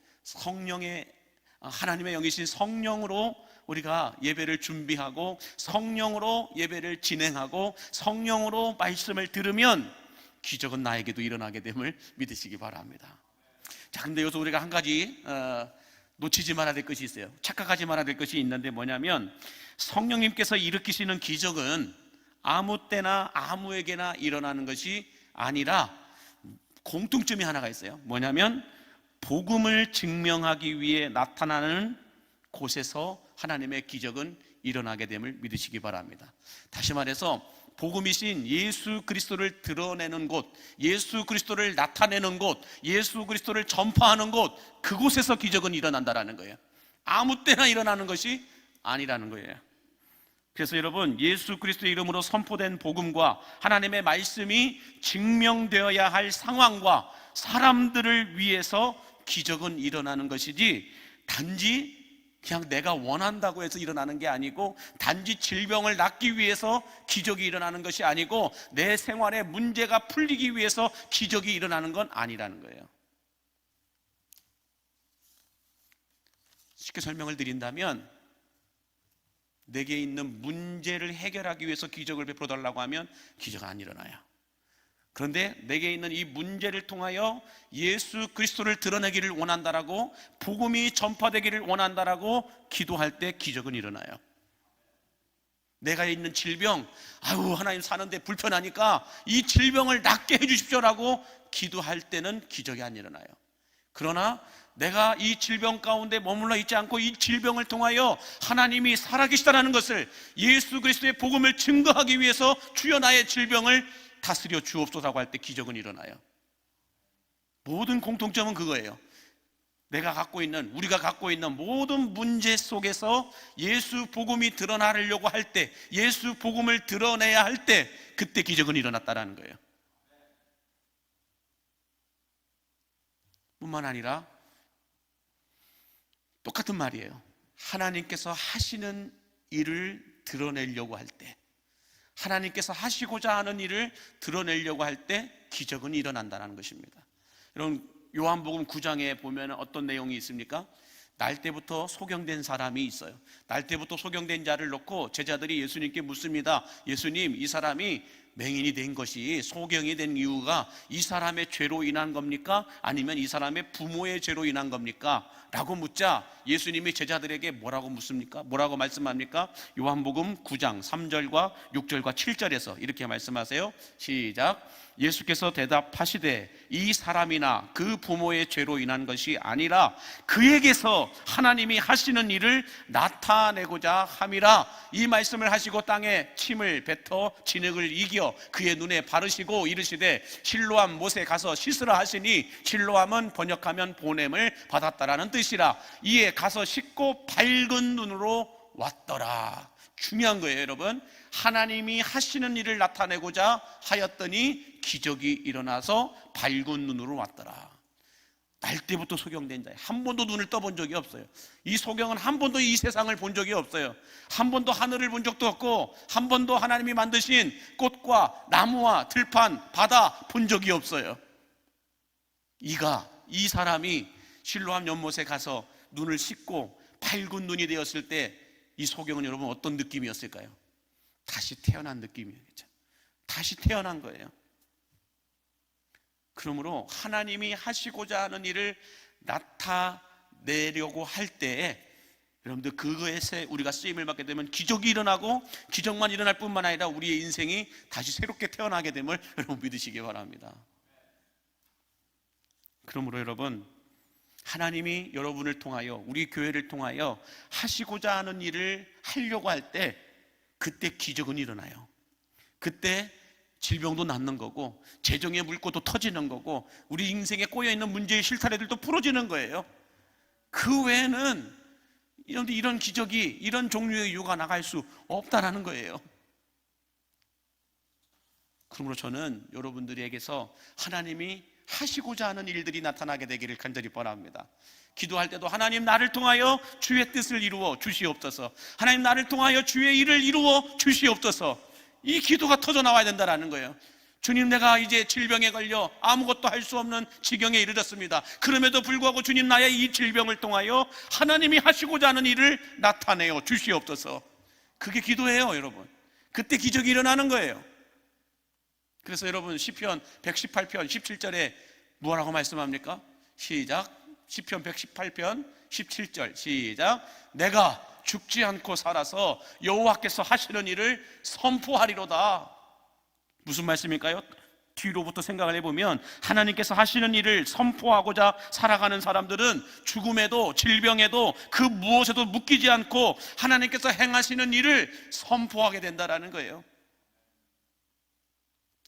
하나님의 영이신 성령으로 우리가 예배를 준비하고 성령으로 예배를 진행하고 성령으로 말씀을 들으면 기적은 나에게도 일어나게 됨을 믿으시기 바랍니다. 자, 근데 여기서 우리가 한 가지 놓치지 말아야 될 것이 있어요. 착각하지 말아야 될 것이 있는데 뭐냐면, 성령님께서 일으키시는 기적은 아무 때나 아무에게나 일어나는 것이 아니라 공통점이 하나가 있어요. 뭐냐면 복음을 증명하기 위해 나타나는 곳에서 하나님의 기적은 일어나게 됨을 믿으시기 바랍니다. 다시 말해서 복음이신 예수 그리스도를 드러내는 곳, 예수 그리스도를 나타내는 곳, 예수 그리스도를 전파하는 곳, 그곳에서 기적은 일어난다라는 거예요. 아무 때나 일어나는 것이 아니라는 거예요. 그래서 여러분, 예수 그리스도의 이름으로 선포된 복음과 하나님의 말씀이 증명되어야 할 상황과 사람들을 위해서 기적은 일어나는 것이지, 단지 그냥 내가 원한다고 해서 일어나는 게 아니고, 단지 질병을 낫기 위해서 기적이 일어나는 것이 아니고, 내 생활의 문제가 풀리기 위해서 기적이 일어나는 건 아니라는 거예요. 쉽게 설명을 드린다면, 내게 있는 문제를 해결하기 위해서 기적을 베풀어 달라고 하면 기적은 안 일어나요. 그런데 내게 있는 이 문제를 통하여 예수 그리스도를 드러내기를 원한다라고, 복음이 전파되기를 원한다라고 기도할 때 기적은 일어나요. 내가 있는 질병, 하나님 사는데 불편하니까 이 질병을 낫게 해주십시오라고 기도할 때는 기적이 안 일어나요. 그러나 내가 이 질병 가운데 머물러 있지 않고 이 질병을 통하여 하나님이 살아계시다는 것을, 예수 그리스도의 복음을 증거하기 위해서 주여 나의 질병을 다스려 주옵소서라고 할 때 기적은 일어나요. 모든 공통점은 그거예요. 우리가 갖고 있는 모든 문제 속에서 예수 복음이 드러나려고 할 때, 예수 복음을 드러내야 할 때, 그때 기적은 일어났다라는 거예요. 뿐만 아니라 똑같은 말이에요. 하나님께서 하시는 일을 드러내려고 할 때, 하나님께서 하시고자 하는 일을 드러내려고 할 때 기적은 일어난다는 것입니다. 여러분, 요한복음 9장에 보면 어떤 내용이 있습니까? 날 때부터 소경된 사람이 있어요. 날 때부터 소경된 자를 놓고 제자들이 예수님께 묻습니다. 예수님, 이 사람이 맹인이 된 것이, 소경이 된 이유가 이 사람의 죄로 인한 겁니까? 아니면 이 사람의 부모의 죄로 인한 겁니까? 라고 묻자 예수님이 제자들에게 뭐라고 묻습니까? 뭐라고 말씀합니까? 요한복음 9장 3절과 6절과 7절에서 이렇게 말씀하세요. 시작. 예수께서 대답하시되 이 사람이나 그 부모의 죄로 인한 것이 아니라 그에게서 하나님이 하시는 일을 나타내고자 함이라. 이 말씀을 하시고 땅에 침을 뱉어 진흙을 이겨 그의 눈에 바르시고 이르시되 실로암 못에 가서 씻으라 하시니, 실로암은 번역하면 보냄을 받았다라는 뜻이라. 이에 가서 씻고 밝은 눈으로 왔더라. 중요한 거예요, 여러분. 하나님이 하시는 일을 나타내고자 하였더니 기적이 일어나서 밝은 눈으로 왔더라. 날 때부터 소경된 자예요. 한 번도 눈을 떠본 적이 없어요. 이 소경은 한 번도 이 세상을 본 적이 없어요. 한 번도 하늘을 본 적도 없고, 한 번도 하나님이 만드신 꽃과 나무와 들판, 바다 본 적이 없어요. 이 사람이 실로암 연못에 가서 눈을 씻고 밝은 눈이 되었을 때 이 소경은 여러분 어떤 느낌이었을까요? 다시 태어난 느낌이겠죠. 다시 태어난 거예요. 그러므로 하나님이 하시고자 하는 일을 나타내려고 할 때에 여러분들 그것에 우리가 쓰임을 받게 되면 기적이 일어나고, 기적만 일어날 뿐만 아니라 우리의 인생이 다시 새롭게 태어나게 됨을 여러분 믿으시기 바랍니다. 그러므로 여러분, 하나님이 여러분을 통하여, 우리 교회를 통하여 하시고자 하는 일을 하려고 할 때 그때 기적은 일어나요. 그때 질병도 낫는 거고, 재정의 물꼬도 터지는 거고, 우리 인생에 꼬여있는 문제의 실타래들도 풀어지는 거예요. 그 외에는 이런 기적이, 이런 종류의 이유가 나갈 수 없다라는 거예요. 그러므로 저는 여러분들에게서 하나님이 하시고자 하는 일들이 나타나게 되기를 간절히 바랍니다. 기도할 때도 하나님 나를 통하여 주의 뜻을 이루어 주시옵소서, 하나님 나를 통하여 주의 일을 이루어 주시옵소서, 이 기도가 터져 나와야 된다는 거예요. 주님, 내가 이제 질병에 걸려 아무것도 할 수 없는 지경에 이르렀습니다. 그럼에도 불구하고 주님, 나의 이 질병을 통하여 하나님이 하시고자 하는 일을 나타내어 주시옵소서. 그게 기도예요, 여러분. 그때 기적이 일어나는 거예요. 그래서 여러분 시편 118편 17절에 뭐라고 말씀합니까? 시작. 시편 118편 17절 시작. 내가 죽지 않고 살아서 여호와께서 하시는 일을 선포하리로다. 무슨 말씀일까요? 뒤로부터 생각을 해보면 하나님께서 하시는 일을 선포하고자 살아가는 사람들은 죽음에도 질병에도 그 무엇에도 묶이지 않고 하나님께서 행하시는 일을 선포하게 된다는 거예요.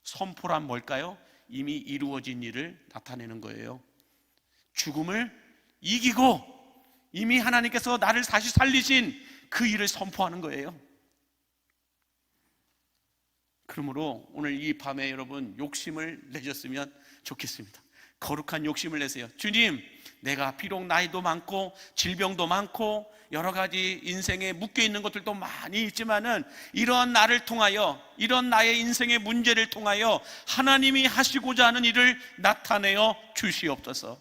선포란 뭘까요? 이미 이루어진 일을 나타내는 거예요. 죽음을 이기고 이미 하나님께서 나를 다시 살리신 그 일을 선포하는 거예요. 그러므로 오늘 이 밤에 여러분 욕심을 내셨으면 좋겠습니다. 거룩한 욕심을 내세요. 주님, 내가 비록 나이도 많고 질병도 많고 여러 가지 인생에 묶여있는 것들도 많이 있지만은 이러한 나를 통하여, 이런 나의 인생의 문제를 통하여 하나님이 하시고자 하는 일을 나타내어 주시옵소서.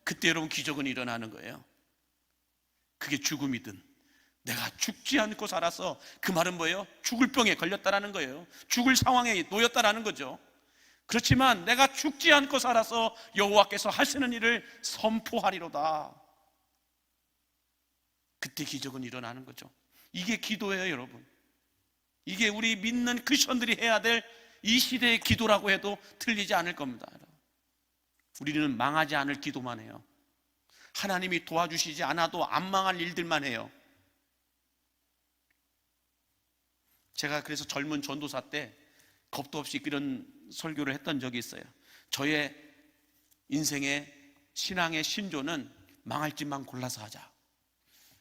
그때 여러분 기적은 일어나는 거예요. 그게 죽음이든, 내가 죽지 않고 살아서, 그 말은 뭐예요? 죽을 병에 걸렸다라는 거예요. 죽을 상황에 놓였다라는 거죠. 그렇지만 내가 죽지 않고 살아서 여호와께서 하시는 일을 선포하리로다. 그때 기적은 일어나는 거죠. 이게 기도예요, 여러분. 이게 우리 믿는 크리스천들이 해야 될 이 시대의 기도라고 해도 틀리지 않을 겁니다. 우리는 망하지 않을 기도만 해요. 하나님이 도와주시지 않아도 안 망할 일들만 해요. 제가 그래서 젊은 전도사 때 겁도 없이 이런 설교를 했던 적이 있어요. 저의 인생의 신앙의 신조는 망할 짓만 골라서 하자.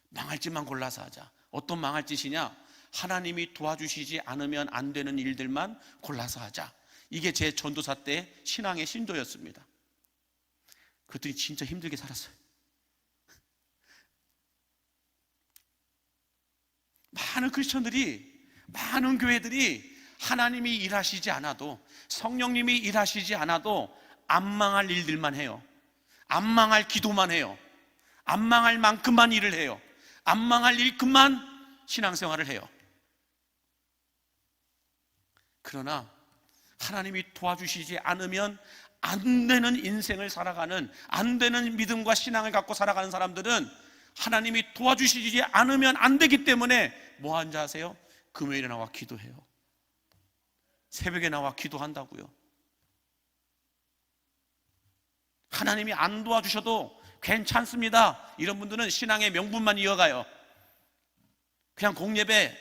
망할 짓만 골라서 하자. 어떤 망할 짓이냐? 하나님이 도와주시지 않으면 안 되는 일들만 골라서 하자. 이게 제 전도사 때 신앙의 신조였습니다. 그랬더니 진짜 힘들게 살았어요. 많은 크리스천들이, 많은 교회들이 하나님이 일하시지 않아도, 성령님이 일하시지 않아도 안 망할 일들만 해요. 안 망할 기도만 해요. 안 망할 만큼만 일을 해요. 안 망할 일큼만 신앙생활을 해요. 그러나 하나님이 도와주시지 않으면 안 되는 인생을 살아가는, 안 되는 믿음과 신앙을 갖고 살아가는 사람들은 하나님이 도와주시지 않으면 안 되기 때문에 뭐 하는지 아세요? 금요일에 나와 기도해요. 새벽에 나와 기도한다고요. 하나님이 안 도와주셔도 괜찮습니다. 이런 분들은 신앙의 명분만 이어가요. 그냥 공예배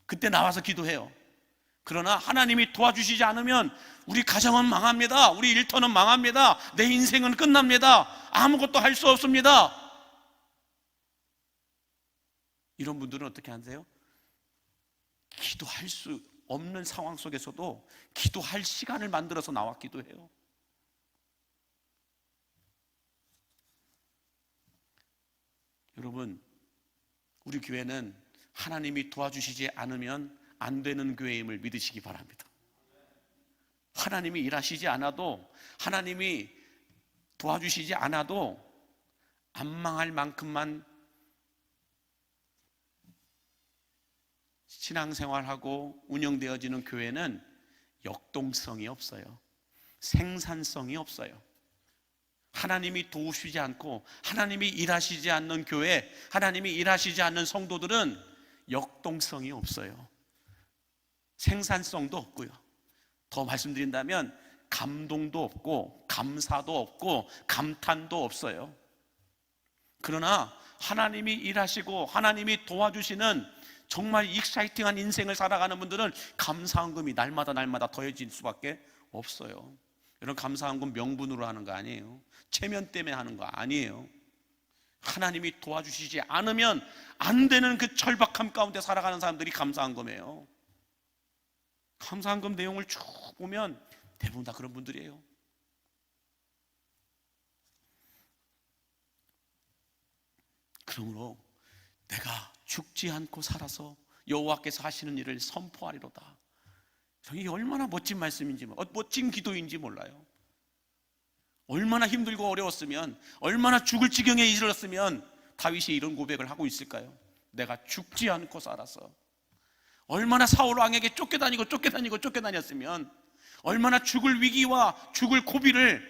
그때 나와서 기도해요. 그러나 하나님이 도와주시지 않으면 우리 가정은 망합니다. 우리 일터는 망합니다. 내 인생은 끝납니다. 아무것도 할 수 없습니다. 이런 분들은 어떻게 하세요? 기도할 수 없는 상황 속에서도 기도할 시간을 만들어서 나와 기도해요. 여러분, 우리 교회는 하나님이 도와주시지 않으면 안 되는 교회임을 믿으시기 바랍니다. 하나님이 일하시지 않아도, 하나님이 도와주시지 않아도 안 망할 만큼만 신앙생활하고 운영되어지는 교회는 역동성이 없어요. 생산성이 없어요. 하나님이 도우시지 않고 하나님이 일하시지 않는 교회, 하나님이 일하시지 않는 성도들은 역동성이 없어요. 생산성도 없고요. 더 말씀드린다면 감동도 없고 감사도 없고 감탄도 없어요. 그러나 하나님이 일하시고 하나님이 도와주시는 정말 익사이팅한 인생을 살아가는 분들은 감사한금이 날마다 더해질 수밖에 없어요. 여러분, 감사한금 명분으로 하는 거 아니에요. 체면 때문에 하는 거 아니에요. 하나님이 도와주시지 않으면 안 되는 그 절박함 가운데 살아가는 사람들이 감사한금이에요. 감사한금 내용을 쭉 보면 대부분 다 그런 분들이에요. 그러므로 내가 죽지 않고 살아서 여호와께서 하시는 일을 선포하리로다. 이게 얼마나 멋진 말씀인지, 멋진 기도인지 몰라요. 얼마나 힘들고 어려웠으면, 얼마나 죽을 지경에 이르렀으면 다윗이 이런 고백을 하고 있을까요? 내가 죽지 않고 살아서. 얼마나 사울 왕에게 쫓겨다녔으면, 얼마나 죽을 위기와 죽을 고비를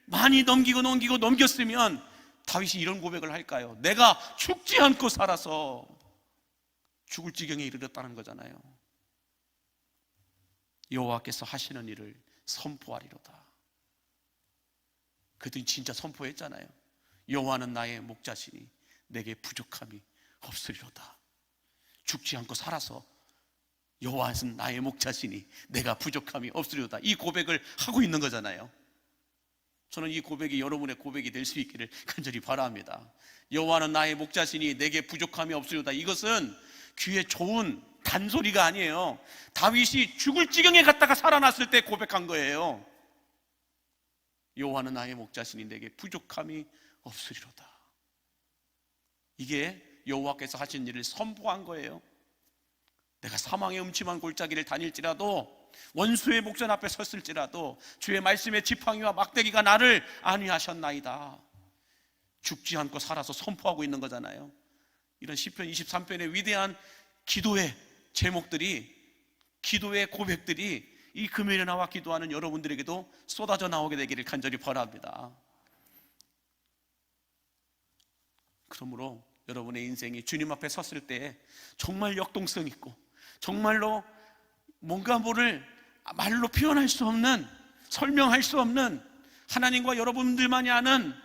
많이 넘겼으면 다윗이 이런 고백을 할까요? 내가 죽지 않고 살아서. 죽을 지경에 이르렀다는 거잖아요. 여호와께서 하시는 일을 선포하리로다. 그들이 진짜 선포했잖아요. 여호와는 나의 목자시니 내게 부족함이 없으리로다. 죽지 않고 살아서 여호와는 나의 목자시니 내가 부족함이 없으리로다. 이 고백을 하고 있는 거잖아요. 저는 이 고백이 여러분의 고백이 될 수 있기를 간절히 바랍니다. 여호와는 나의 목자시니 내게 부족함이 없으리로다. 이것은 귀에 좋은 단소리가 아니에요. 다윗이 죽을 지경에 갔다가 살아났을 때 고백한 거예요. 여호와는 나의 목자시니 내게 부족함이 없으리로다. 이게 여호와께서 하신 일을 선포한 거예요. 내가 사망의 음침한 골짜기를 다닐지라도, 원수의 목전 앞에 섰을지라도 주의 말씀의 지팡이와 막대기가 나를 안위하셨나이다. 죽지 않고 살아서 선포하고 있는 거잖아요. 이런 시편 23편의 위대한 기도의 제목들이, 기도의 고백들이 이 금요일에 나와 기도하는 여러분들에게도 쏟아져 나오게 되기를 간절히 바랍니다. 그러므로 여러분의 인생이 주님 앞에 섰을 때 정말 역동성 있고, 정말로 뭔가 말로 표현할 수 없는, 설명할 수 없는, 하나님과 여러분들만이 아는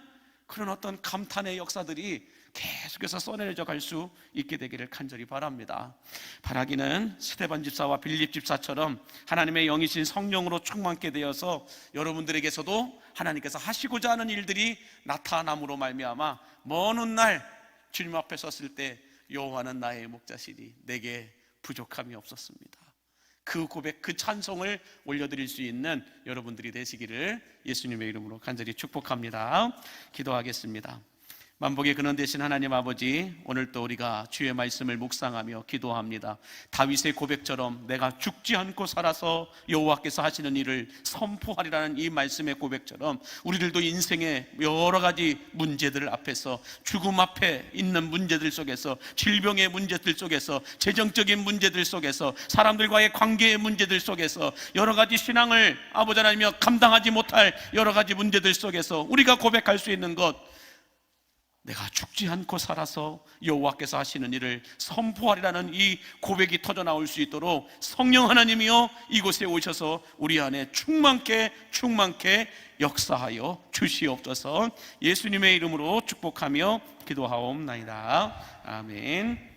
그런 어떤 감탄의 역사들이 계속해서 써내려져 갈 수 있게 되기를 간절히 바랍니다. 바라기는 스데반 집사와 빌립 집사처럼 하나님의 영이신 성령으로 충만케 되어서 여러분들에게서도 하나님께서 하시고자 하는 일들이 나타남으로 말미암아 먼 훗날 주님 앞에 섰을 때 여호와는 나의 목자시니 내게 부족함이 없었습니다. 그 고백, 그 찬송을 올려드릴 수 있는 여러분들이 되시기를 예수님의 이름으로 간절히 축복합니다. 기도하겠습니다. 만복의 근원 되신 하나님 아버지, 오늘 또 우리가 주의 말씀을 묵상하며 기도합니다. 다윗의 고백처럼 내가 죽지 않고 살아서 여호와께서 하시는 일을 선포하리라는 이 말씀의 고백처럼 우리들도 인생의 여러 가지 문제들 앞에서, 죽음 앞에 있는 문제들 속에서, 질병의 문제들 속에서, 재정적인 문제들 속에서, 사람들과의 관계의 문제들 속에서, 여러 가지 신앙을 아버지 하나님이여 감당하지 못할 여러 가지 문제들 속에서 우리가 고백할 수 있는 것, 내가 죽지 않고 살아서 여호와께서 하시는 일을 선포하리라는 이 고백이 터져 나올 수 있도록 성령 하나님이여 이곳에 오셔서 우리 안에 충만케 역사하여 주시옵소서. 예수님의 이름으로 축복하며 기도하옵나이다. 아멘.